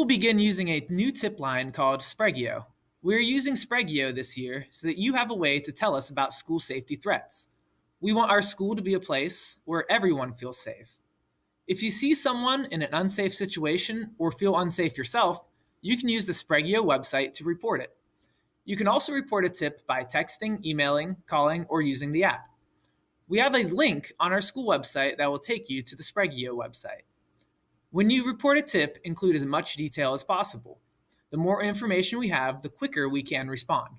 will begin using a new tip line called Sprigeo. We are using Sprigeo this year so that you have a way to tell us about school safety threats. We want our school to be a place where everyone feels safe. If you see someone in an unsafe situation or feel unsafe yourself, you can use the Sprigeo website to report it. You can also report a tip by texting, emailing, calling, or using the app. We have a link on our school website that will take you to the Sprigeo website. When you report a tip, include as much detail as possible. The more information we have, the quicker we can respond.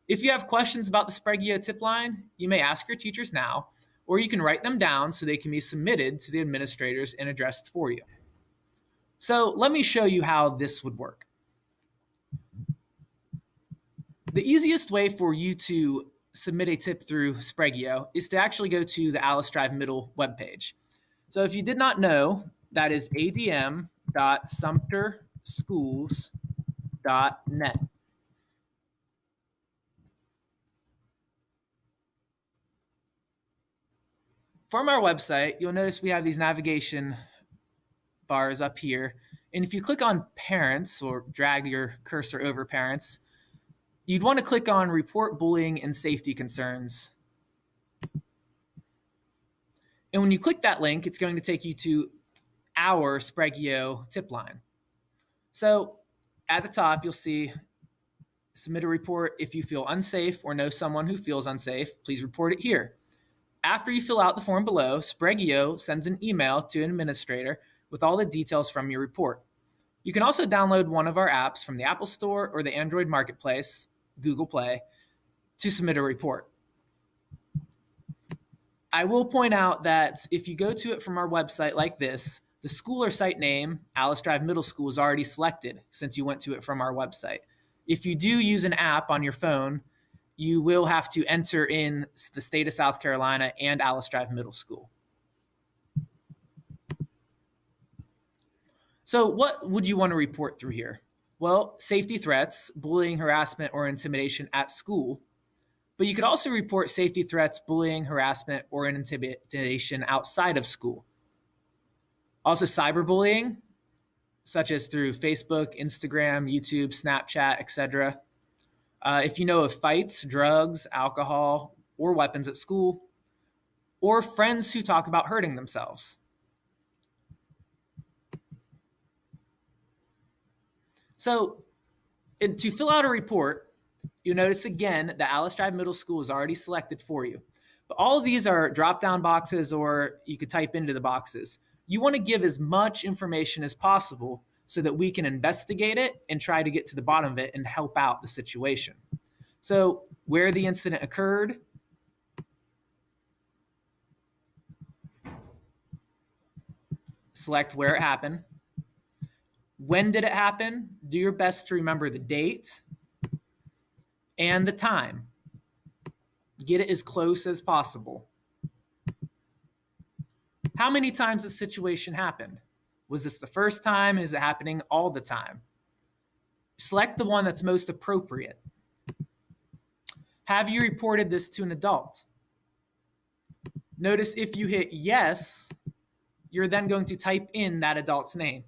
If you have questions about the Sprigeo tip line, you may ask your teachers now, or you can write them down so they can be submitted to the administrators and addressed for you. So let me show you how this would work. The easiest way for you to submit a tip through Sprigeo is to actually go to the Alice Drive Middle webpage. So if you did not know, that is adm.sumterschools.net. From our website, you'll notice we have these navigation bars up here. And if you click on Parents or drag your cursor over Parents, you'd want to click on Report Bullying and Safety Concerns. And when you click that link, it's going to take you to our Sprigeo tip line. So at the top, you'll see submit a report if you feel unsafe or know someone who feels unsafe. Please report it here. After you fill out the form below, Sprigeo sends an email to an administrator with all the details from your report. You can also download one of our apps from the Apple Store or the Android Marketplace, Google Play, to submit a report. I will point out that if you go to it from our website like this, the school or site name, Alice Drive Middle School, is already selected since you went to it from our website. If you do use an app on your phone, you will have to enter in the state of South Carolina and Alice Drive Middle School. So what would you want to report through here? Well, safety threats, bullying, harassment, or intimidation at school. But you could also report safety threats, bullying, harassment, or intimidation outside of school. Also cyberbullying, such as through Facebook, Instagram, YouTube, Snapchat, etc. If you know of fights, drugs, alcohol, or weapons at school, or friends who talk about hurting themselves. So to fill out a report, you'll notice again that Alice Drive Middle School is already selected for you. But all of these are drop-down boxes, or you could type into the boxes. You want to give as much information as possible so that we can investigate it and try to get to the bottom of it and help out the situation. So where the incident occurred, select where it happened. When did it happen? Do your best to remember the date and the time. Get it as close as possible. How many times the situation happened? Was this the first time? Is it happening all the time? Select the one that's most appropriate. Have you reported this to an adult? Notice if you hit yes, you're then going to type in that adult's name.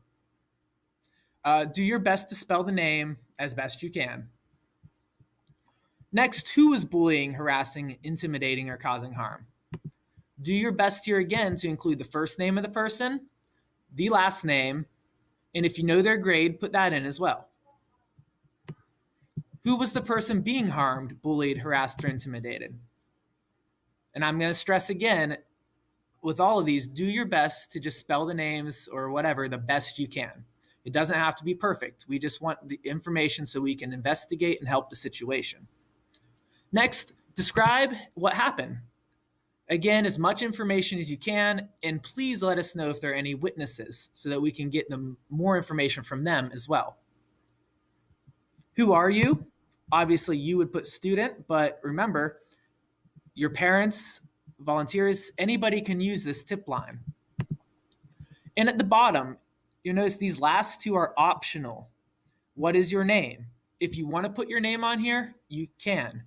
Do your best to spell the name as best you can. Next, who is bullying, harassing, intimidating, or causing harm? Do your best here again to include the first name of the person, the last name, and if you know their grade, put that in as well. Who was the person being harmed, bullied, harassed, or intimidated? And I'm going to stress again, with all of these, do your best to just spell the names or whatever the best you can. It doesn't have to be perfect. We just want the information so we can investigate and help the situation. Next, describe what happened. Again, as much information as you can, and please let us know if there are any witnesses so that we can get more information from them as well. Who are you? Obviously, you would put student, but remember, your parents, volunteers, anybody can use this tip line. And at the bottom, you'll notice these last two are optional. What is your name? If you want to put your name on here, you can.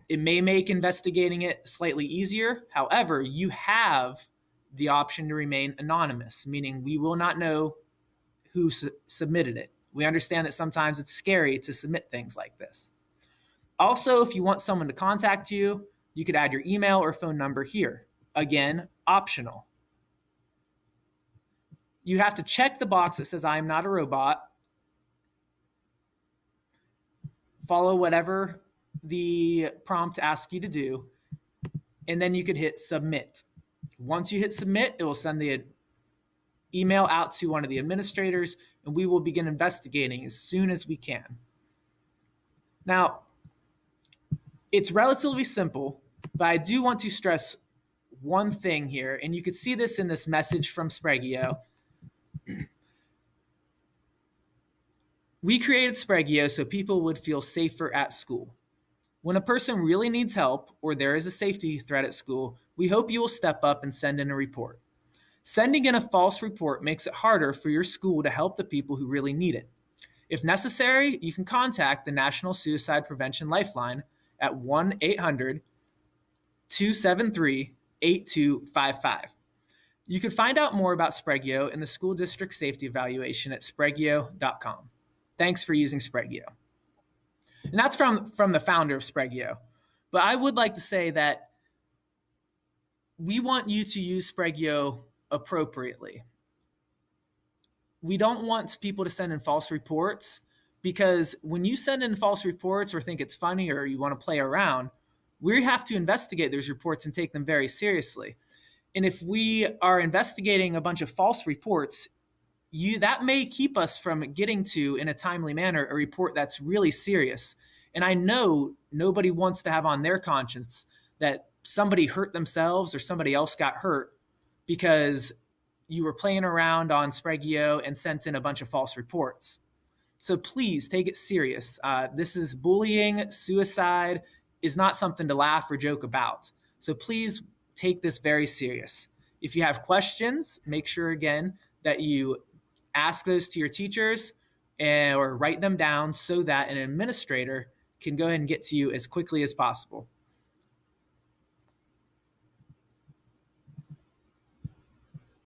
It may make investigating it slightly easier. However, you have the option to remain anonymous, meaning we will not know who submitted it. We understand that sometimes it's scary to submit things like this. Also, if you want someone to contact you, you could add your email or phone number here. Again, optional. You have to check the box that says I am not a robot. Follow whatever the prompt asks you to do, and then you could hit submit. Once you hit submit, it will send the email out to one of the administrators, and we will begin investigating as soon as we can. Now, it's relatively simple, but I do want to stress one thing here, and you could see this in this message from Sprigeo. We created Sprigeo so people would feel safer at school. When a person really needs help or there is a safety threat at school, we hope you will step up and send in a report. Sending in a false report makes it harder for your school to help the people who really need it. If necessary, you can contact the National Suicide Prevention Lifeline at 1-800-273-8255. You can find out more about Sprigeo and the school district safety evaluation at sprigeo.com. Thanks for using Sprigeo. And that's from the founder of Sprigeo. But I would like to say that we want you to use Sprigeo appropriately. We don't want people to send in false reports, because when you send in false reports or think it's funny or you want to play around, we have to investigate those reports and take them very seriously. And if we are investigating a bunch of false reports, that may keep us from getting to, in a timely manner, a report that's really serious. And I know nobody wants to have on their conscience that somebody hurt themselves or somebody else got hurt because you were playing around on Sprigeo and sent in a bunch of false reports. So please take it serious. This is bullying. Suicide is not something to laugh or joke about. So please take this very serious. If you have questions, make sure again that you ask those to your teachers or write them down so that an administrator can go ahead and get to you as quickly as possible.